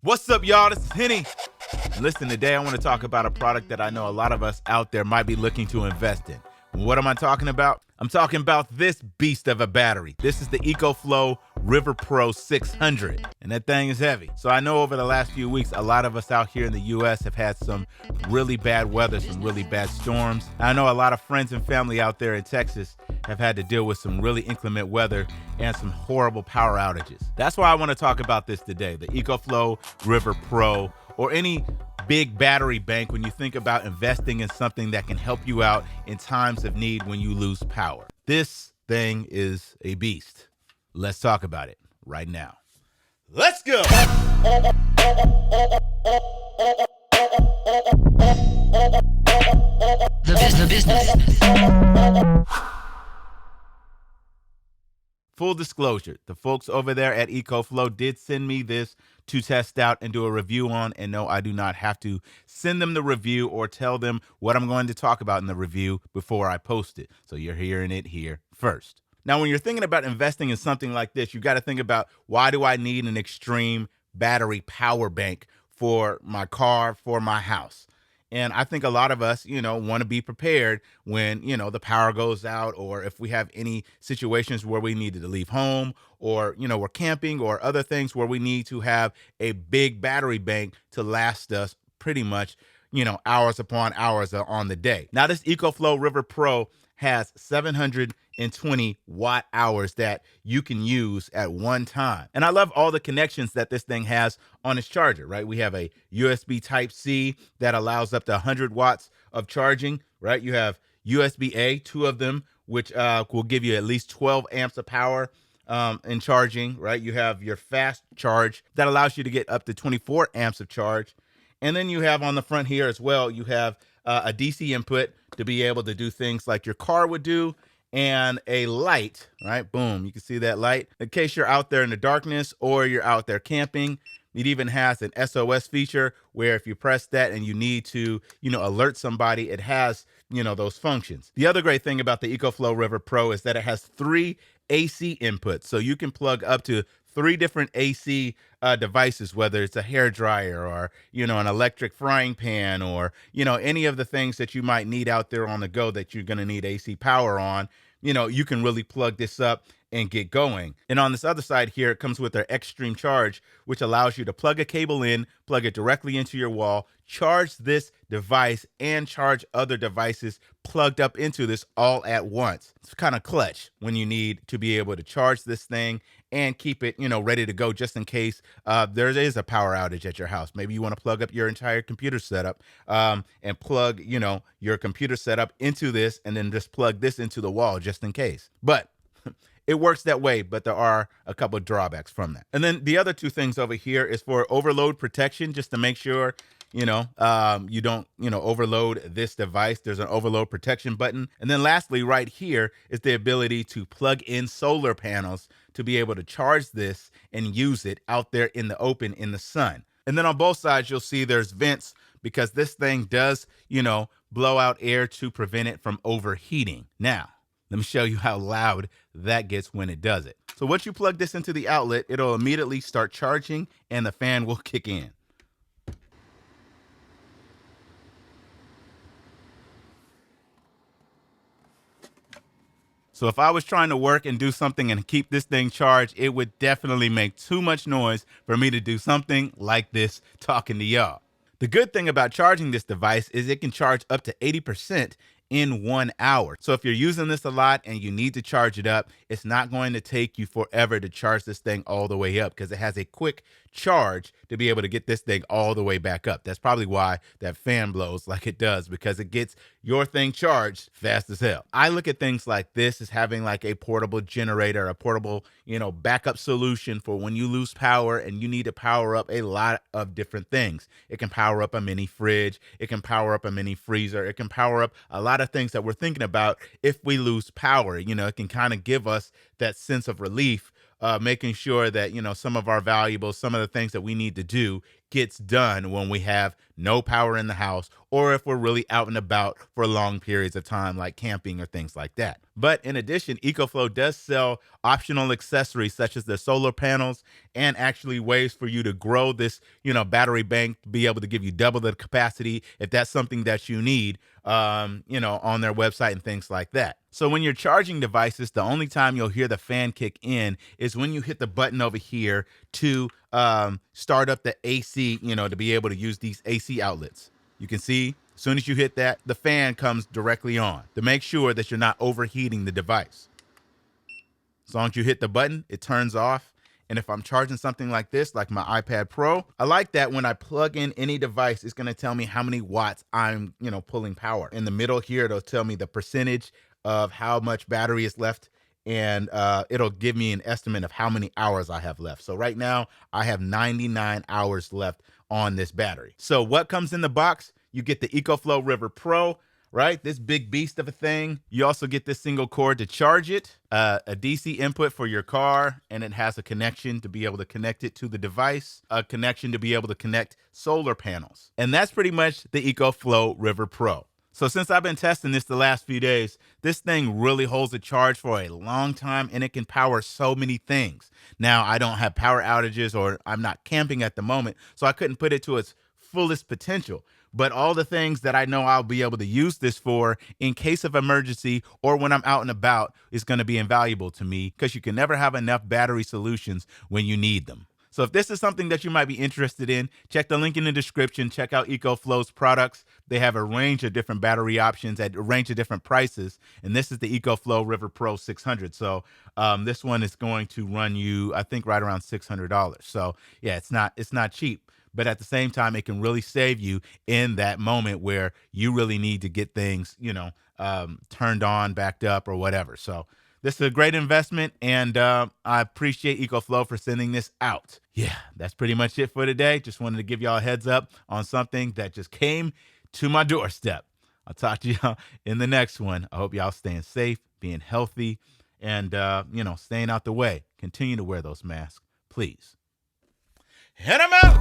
What's up, y'all? This is Henny. Listen, today I want to talk about a product that I know a lot of us out there might be looking to invest in. What am I talking about? I'm talking about this beast of a battery. This is the Ecoflow River Pro 600, and that thing is heavy. So I know over the last few weeks, a lot of us out here in the U.S. have had some really bad weather, some really bad storms. I know a lot of friends and family out there in Texas have had to deal with some really inclement weather and some horrible power outages. That's why I want to talk about this today, the Ecoflow River Pro, or any big battery bank when you think about investing in something that can help you out in times of need when you lose power. This thing is a beast. Let's talk about it right now. Let's go! The business. Full disclosure, the folks over there at Ecoflow did send me this to test out and do a review on, and no, I do not have to send them the review or tell them what I'm going to talk about in the review before I post it. So you're hearing it here first. Now, when you're thinking about investing in something like this, you got to think about, why do I need an extreme battery power bank for my car, for my house? And I think a lot of us, want to be prepared when, the power goes out, or if we have any situations where we needed to leave home, or, we're camping, or other things where we need to have a big battery bank to last us pretty much, hours upon hours on the day. Now, this Ecoflow River Pro has 720 watt hours that you can use at one time. And I love all the connections that this thing has on its charger, right? We have a USB Type-C that allows up to 100 watts of charging, right? You have USB-A, two of them, which will give you at least 12 amps of power in charging, right? You have your fast charge that allows you to get up to 24 amps of charge. And then you have on the front here as well, you have a DC input to be able to do things like your car would do, and a light, right? Boom, you can see that light in case you're out there in the darkness or you're out there camping. It even has an SOS feature where if you press that and you need to, alert somebody, it has, those functions. The other great thing about the Ecoflow River Pro is that it has 3 AC inputs. So you can plug up to 3 different AC devices, whether it's a hair dryer or, an electric frying pan, or, any of the things that you might need out there on the go that you're going to need AC power on. You can really plug this up and get going. And on this other side here, it comes with their Extreme Charge, which allows you to plug a cable in, plug it directly into your wall, charge this device, and charge other devices plugged up into this all at once. It's kind of clutch when you need to be able to charge this thing and keep it, ready to go just in case there is a power outage at your house. Maybe you want to plug up your entire computer setup and plug, your computer setup into this, and then just plug this into the wall just in case. But it works that way, but there are a couple of drawbacks from that. And then the other 2 things over here is for overload protection, just to make sure, you don't, overload this device. There's an overload protection button. And then lastly, right here is the ability to plug in solar panels to be able to charge this and use it out there in the open in the sun. And then on both sides, you'll see there's vents, because this thing does, blow out air to prevent it from overheating. Now, let me show you how loud that gets when it does it. So once you plug this into the outlet, it'll immediately start charging and the fan will kick in. So if I was trying to work and do something and keep this thing charged, it would definitely make too much noise for me to do something like this talking to y'all. The good thing about charging this device is it can charge up to 80% in 1 hour. So if you're using this a lot and you need to charge it up, it's not going to take you forever to charge this thing all the way up, because it has a quick charge to be able to get this thing all the way back up. That's probably why that fan blows like it does, because it gets your thing charged fast as hell. I look at things like this as having like a portable generator, a portable, backup solution for when you lose power and you need to power up a lot of different things. It can power up a mini fridge. It can power up a mini freezer. It can power up a lot of things that we're thinking about if we lose power. It can kind of give us that sense of relief, making sure that, some of our valuables, some of the things that we need to do gets done when we have no power in the house or if we're really out and about for long periods of time, like camping or things like that. But in addition, Ecoflow does sell optional accessories such as the solar panels and actually ways for you to grow this, battery bank to be able to give you double the capacity if that's something that you need, on their website and things like that. So when you're charging devices, the only time you'll hear the fan kick in is when you hit the button over here to start up the AC, to be able to use these AC outlets. You can see as soon as you hit that, the fan comes directly on to make sure that you're not overheating the device. As long as you hit the button, it turns off. And if I'm charging something like this, like my iPad Pro, I like that when I plug in any device, it's going to tell me how many watts I'm, pulling power. In the middle here, it'll tell me the percentage of how much battery is left, and it'll give me an estimate of how many hours I have left. So right now, I have 99 hours left on this battery. So what comes in the box? You get the Ecoflow River Pro, right? This big beast of a thing. You also get this single cord to charge it, a DC input for your car, and it has a connection to be able to connect it to the device, a connection to be able to connect solar panels. And that's pretty much the Ecoflow River Pro. So since I've been testing this the last few days, this thing really holds a charge for a long time, and it can power so many things. Now, I don't have power outages, or I'm not camping at the moment, so I couldn't put it to its fullest potential. But all the things that I know I'll be able to use this for in case of emergency or when I'm out and about is going to be invaluable to me, because you can never have enough battery solutions when you need them. So if this is something that you might be interested in, check the link in the description. Check out Ecoflow's products. They have a range of different battery options at a range of different prices. And this is the Ecoflow River Pro 600. So this one is going to run you, I think, right around $600. So yeah, it's not cheap. But at the same time, it can really save you in that moment where you really need to get things, turned on, backed up, or whatever. So this is a great investment, and I appreciate Ecoflow for sending this out. Yeah, that's pretty much it for today. Just wanted to give y'all a heads up on something that just came to my doorstep. I'll talk to y'all in the next one. I hope y'all staying safe, being healthy, and, staying out the way. Continue to wear those masks, please. Hit 'em out!